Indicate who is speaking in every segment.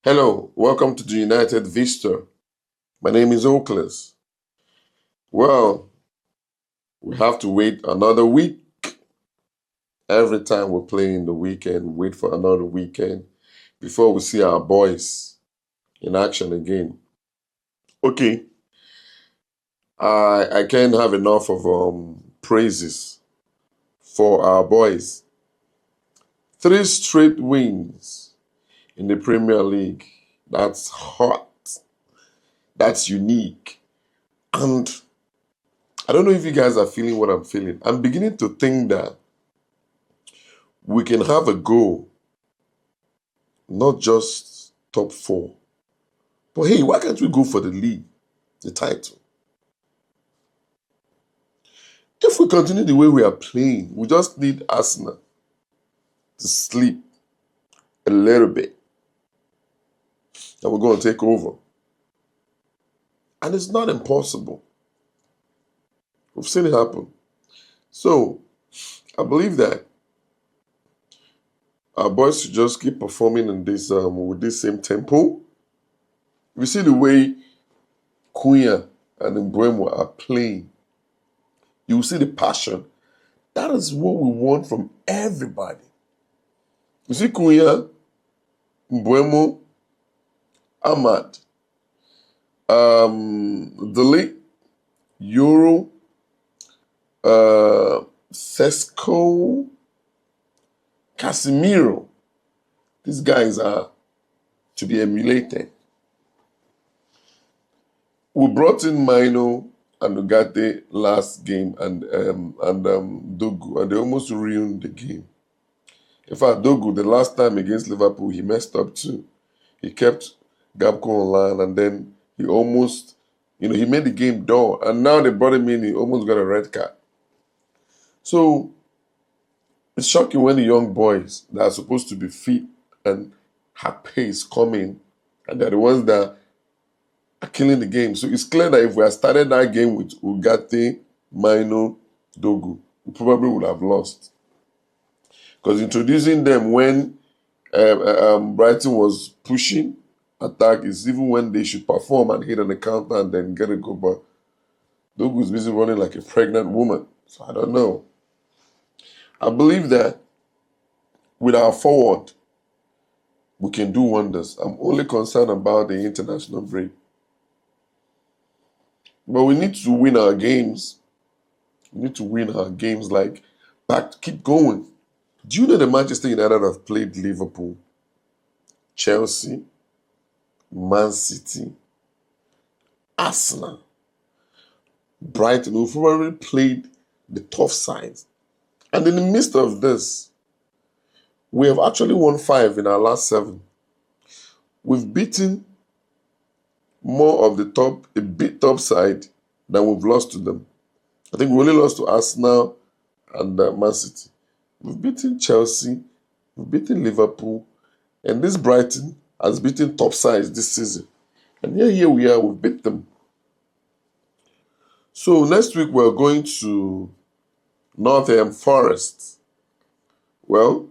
Speaker 1: Hello, welcome to the United Vista. My name is Oakles. Well, we have to wait another week. Every time we play in the weekend, wait for another weekend before we see our boys in action again. Okay, I can't have enough of praises for our boys. Three straight wins in the Premier League. That's hot. That's unique. And I don't know if you guys are feeling what I'm feeling. I'm beginning to think that we can have a goal, not just top four. But hey, why can't we go for the league, the title? If we continue the way we are playing, we just need Arsenal to sleep a little bit and we're going to take over. And it's not impossible. We've seen it happen. So I believe that our boys should just keep performing in this with this same tempo. We see the way Cunha and Mbeumo are playing. You will see the passion. That is what we want from everybody. You see Cunha, Mbeumo, Ahmad, Delete, Euro, Sesco, Casemiro. These guys are to be emulated. We brought in Mino and Ugarte last game and Dogu, and they almost ruined the game. In fact, Dogu, the last time against Liverpool, he messed up too. He kept Gabco online and then he almost, he made the game dull. And now they brought him in, he almost got a red card. So it's shocking when the young boys that are supposed to be fit and have pace come in and they're the ones that are killing the game. So it's clear that if we had started that game with Ugarte, Mino, Dogu, we probably would have lost. Because introducing them when Brighton was pushing attack is even when they should perform and hit on the counter and then get a goal. But Dogu is busy running like a pregnant woman. So I don't know. I believe that with our forward, we can do wonders. I'm only concerned about the international break. But we need to win our games. We need to win our games keep going. Do you know that Manchester United have played Liverpool, Chelsea, Man City, Arsenal, Brighton? We've probably played the tough sides. And in the midst of this, we have actually won 5 in our last 7. We've beaten more of a bit top side than we've lost to them. I think we only lost to Arsenal and Man City. We've beaten Chelsea, we've beaten Liverpool, and this Brighton has beaten top sides this season. And here we are, we've beat them. So next week we're going to Nottingham Forest. Well,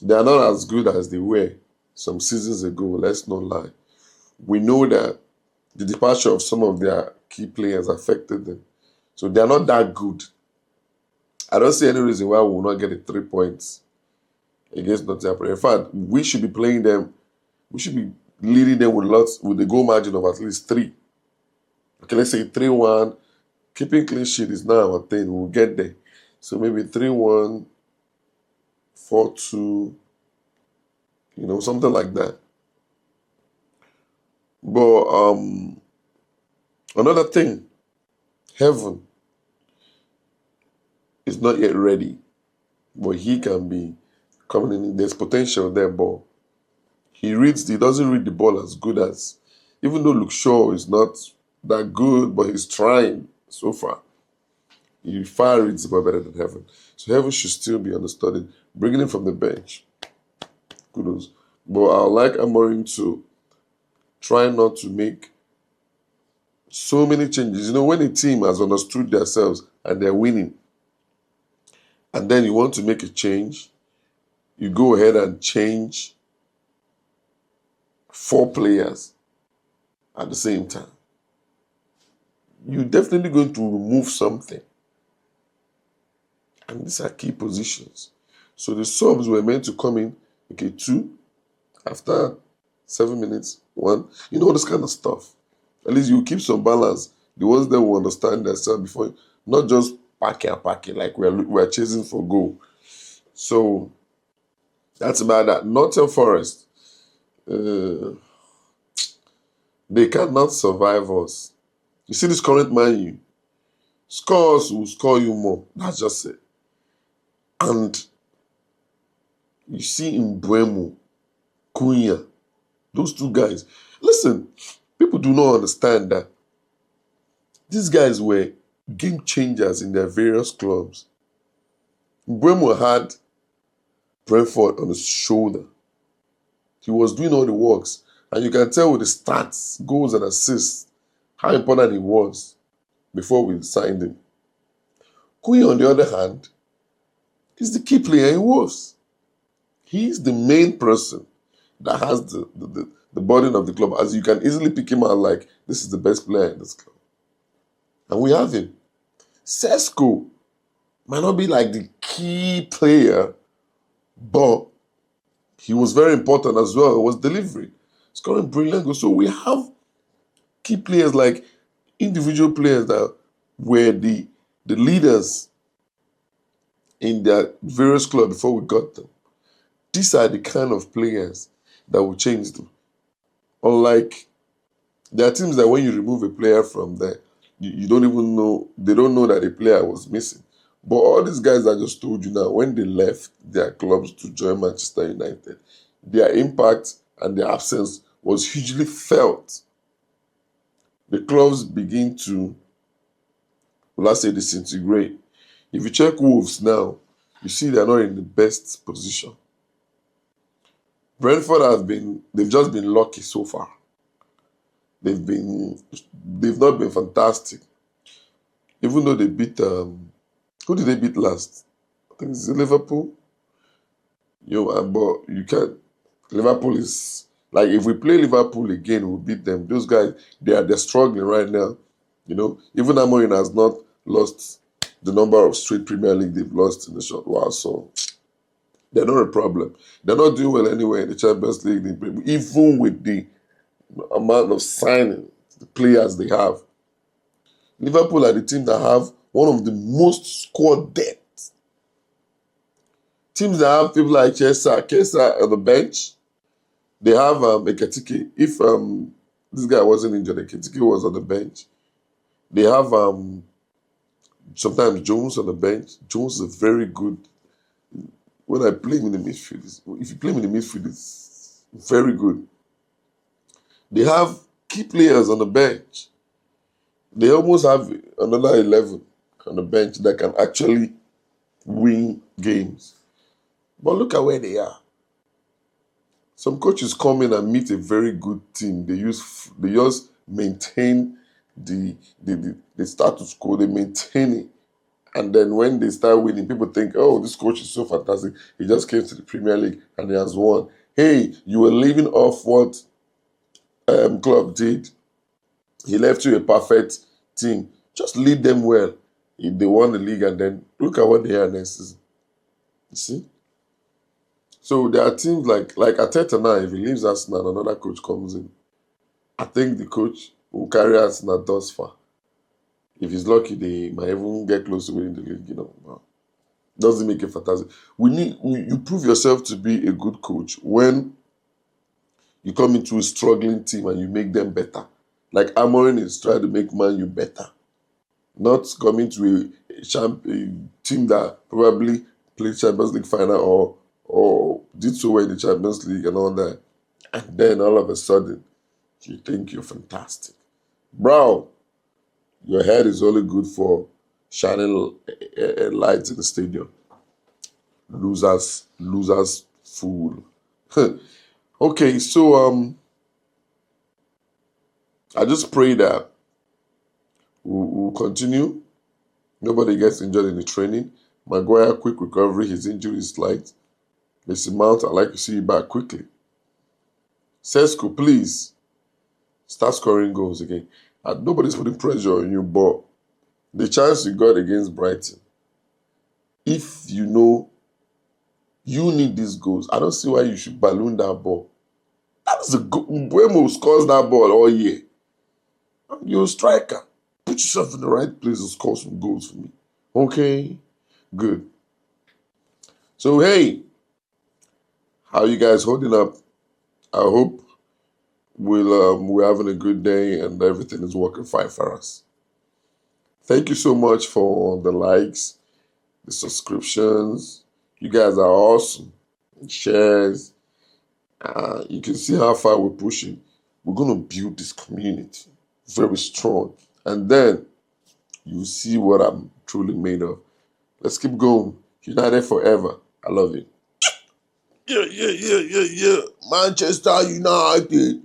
Speaker 1: they are not as good as they were some seasons ago, let's not lie. We know that the departure of some of their key players affected them. So they are not that good. I don't see any reason why we will not get the 3 points against Nottingham Forest. In fact, we should be playing them, we should be leading them with a goal margin of at least 3. Okay, let's say 3-1. Keeping clean sheet is now our thing. We'll get there. So maybe 3-1, 4-2, something like that. But another thing, Heaven is not yet ready, but he can be coming in. There's potential there, but he doesn't read the ball as good as, even though Luke Shaw is not that good, but he's trying so far. He far reads the ball better than Heaven. So Heaven should still be understudied. Bringing him from the bench. Kudos. But I like Amorim to try not to make so many changes. When a team has understood themselves and they're winning, and then you want to make a change, you go ahead and change 4 players at the same time, you're definitely going to remove something. And these are key positions. So the subs were meant to come in, okay, 2, after 7 minutes, 1, this kind of stuff. At least you keep some balance. The ones that will understand themselves before, not just packing like we're chasing for goal. So that's about that. Nottingham Forest, uh, they cannot survive us. You see this current Man U, scores will score you more. That's just it. And you see in Buemo, Cunha, those 2 guys. Listen, people do not understand that these guys were game changers in their various clubs. Buemo had Brentford on his shoulder. He was doing all the works. And you can tell with the stats, goals and assists, how important he was before we signed him. Cunha, on the other hand, is the key player in Wolves. He's the main person that has the burden of the club, as you can easily pick him out like, this is the best player in this club. And we have him. Sesko might not be like the key player, but he was very important as well. It was delivery, scoring brilliant goals. So we have key players, like individual players that were the leaders in their various clubs before we got them. These are the kind of players that will change them. Unlike, there are teams that when you remove a player from there, you don't even know, they don't know that a player was missing. But all these guys I just told you now, when they left their clubs to join Manchester United, their impact and their absence was hugely felt. The clubs begin to, let's say, disintegrate. If you check Wolves now, you see they're not in the best position. Brentford they've just been lucky so far. They've not been fantastic. Even though they beat, who did they beat last? I think it's Liverpool. But you can't, Liverpool is, like, if we play Liverpool again, we'll beat them. Those guys, they're struggling right now. Even Amorim has not lost the number of straight Premier League they've lost in a short while. So they're not a problem. They're not doing well anyway in the Champions League, even with the amount of signing, the players they have. Liverpool are the team that have one of the most squad depth. Teams that have people like Kesa on the bench, they have Ekatike. If this guy wasn't injured, Ekatike was on the bench. They have sometimes Jones on the bench. Jones is very good. When I play him in the midfield, if you play him in the midfield, it's very good. They have key players on the bench. They almost have another 11 on the bench that can actually win games. But look at where they are. Some coaches come in and meet a very good team. They just maintain the status quo. They maintain it. And then when they start winning, people think, oh, this coach is so fantastic. He just came to the Premier League and he has won. Hey, you were living off what Klopp did. He left you a perfect team. Just lead them well. They won the league, and then look at what they are next season. You see? So there are teams like Arteta now, if he leaves Arsenal and another coach comes in, I think the coach will carry Arsenal thus far. If he's lucky, they might even get close to winning the league, But doesn't make it fantastic. You prove yourself to be a good coach when you come into a struggling team and you make them better. Like Amorim is trying to make Man U better. Not coming to a team that probably played Champions League final or did so well in the Champions League and all that. And then all of a sudden, you think you're fantastic. Bro, your head is only good for shining lights in the stadium. Losers, fool. Okay, so I just pray that we'll continue. Nobody gets injured in the training. Maguire, quick recovery. His injury is slight. Mason Mount, I'd like to see you back quickly. Sesko, please start scoring goals again. And nobody's putting pressure on you, but the chance you got against Brighton, if you know you need these goals, I don't see why you should balloon that ball. That's a good. Buemo scores that ball all year. You're a striker. Put yourself in the right place and score some goals for me. Okay? Good. So, hey, how you guys holding up? I hope we're having a good day and everything is working fine for us. Thank you so much for the likes, the subscriptions. You guys are awesome. Shares. You can see how far we're pushing. We're going to build this community very strong. And then you see what I'm truly made of. Let's keep going. United forever. I love it. Yeah. Manchester United.